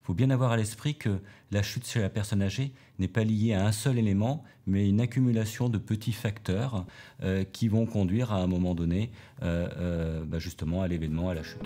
faut bien avoir à l'esprit que la chute chez la personne âgée n'est pas liée à un seul élément, mais une accumulation de petits facteurs qui vont conduire à un moment donné justement à l'événement, à la chute.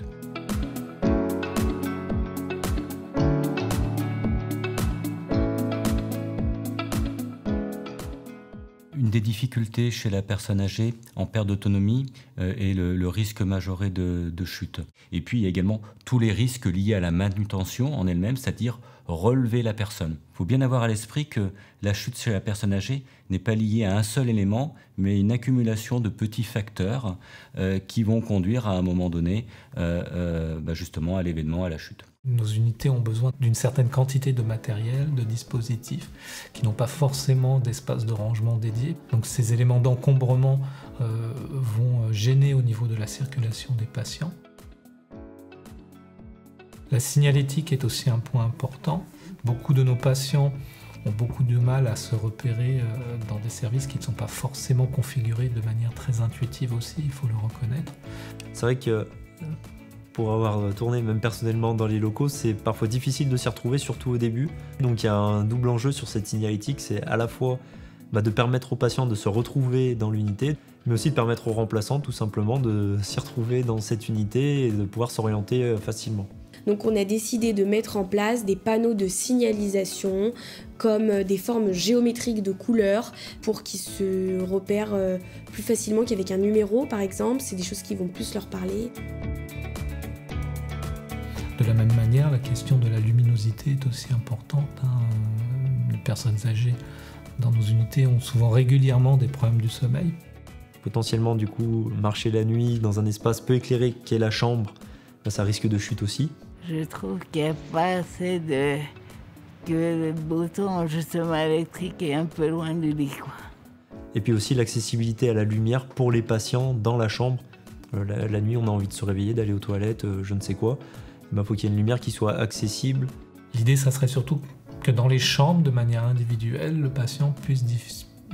Une des difficultés chez la personne âgée en perte d'autonomie est le risque majoré de chute. Et puis il y a également tous les risques liés à la manutention en elle-même, c'est-à-dire relever la personne. Il faut bien avoir à l'esprit que la chute chez la personne âgée n'est pas liée à un seul élément, mais une accumulation de petits facteurs qui vont conduire à un moment donné justement à l'événement, à la chute. Nos unités ont besoin d'une certaine quantité de matériel, de dispositifs, qui n'ont pas forcément d'espace de rangement dédié. Donc ces éléments d'encombrement vont gêner au niveau de la circulation des patients. La signalétique est aussi un point important. Beaucoup de nos patients ont beaucoup de mal à se repérer dans des services qui ne sont pas forcément configurés de manière très intuitive aussi, il faut le reconnaître. C'est vrai que pour avoir tourné même personnellement dans les locaux, c'est parfois difficile de s'y retrouver, surtout au début. Donc il y a un double enjeu sur cette signalétique, c'est à la fois de permettre aux patients de se retrouver dans l'unité, mais aussi de permettre aux remplaçants tout simplement de s'y retrouver dans cette unité et de pouvoir s'orienter facilement. Donc on a décidé de mettre en place des panneaux de signalisation comme des formes géométriques de couleurs pour qu'ils se repèrent plus facilement qu'avec un numéro par exemple. C'est des choses qui vont plus leur parler. De la même manière, la question de la luminosité est aussi importante. Les personnes âgées dans nos unités ont souvent régulièrement des problèmes du sommeil. Potentiellement du coup marcher la nuit dans un espace peu éclairé qu'est la chambre, ça risque de chute aussi. Je trouve qu'il n'y a pas assez que le bouton justement électrique est un peu loin du lit, quoi. Et puis aussi l'accessibilité à la lumière pour les patients dans la chambre. La nuit, on a envie de se réveiller, d'aller aux toilettes, je ne sais quoi. Faut qu'il y ait une lumière qui soit accessible. L'idée, ça serait surtout que dans les chambres, de manière individuelle, le patient puisse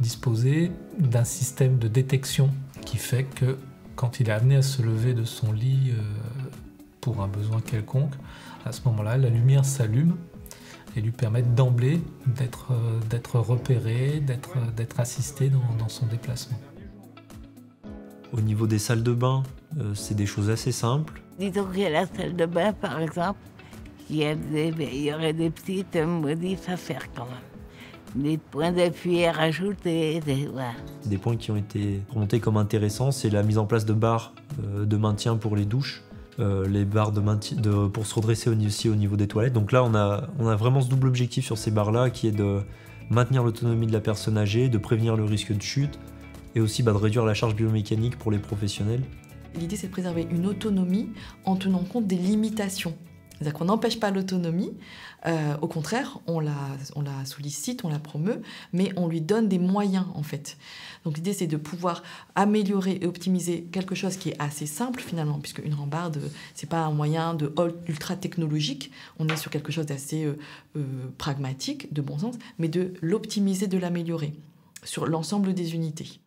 disposer d'un système de détection qui fait que quand il est amené à se lever de son lit pour un besoin quelconque, à ce moment-là, la lumière s'allume et lui permet d'emblée d'être repéré, d'être assisté dans son déplacement. Au niveau des salles de bain, c'est des choses assez simples. Disons qu'il y a la salle de bain, par exemple, il y aurait des petites modifs à faire quand même. Des points d'appui à rajouter, voilà. Des points qui ont été remontés comme intéressants, c'est la mise en place de barres de maintien pour les douches, les barres de maintien pour se redresser aussi au niveau des toilettes. Donc là, on a vraiment ce double objectif sur ces barres-là, qui est de maintenir l'autonomie de la personne âgée, de prévenir le risque de chute, et aussi de réduire la charge biomécanique pour les professionnels. L'idée, c'est de préserver une autonomie en tenant compte des limitations. C'est-à-dire qu'on n'empêche pas l'autonomie, au contraire, on la sollicite, on la promeut, mais on lui donne des moyens, en fait. Donc l'idée, c'est de pouvoir améliorer et optimiser quelque chose qui est assez simple, finalement, puisque une rambarde, c'est pas un moyen ultra technologique, on est sur quelque chose d'assez pragmatique, de bon sens, mais de l'optimiser, de l'améliorer sur l'ensemble des unités.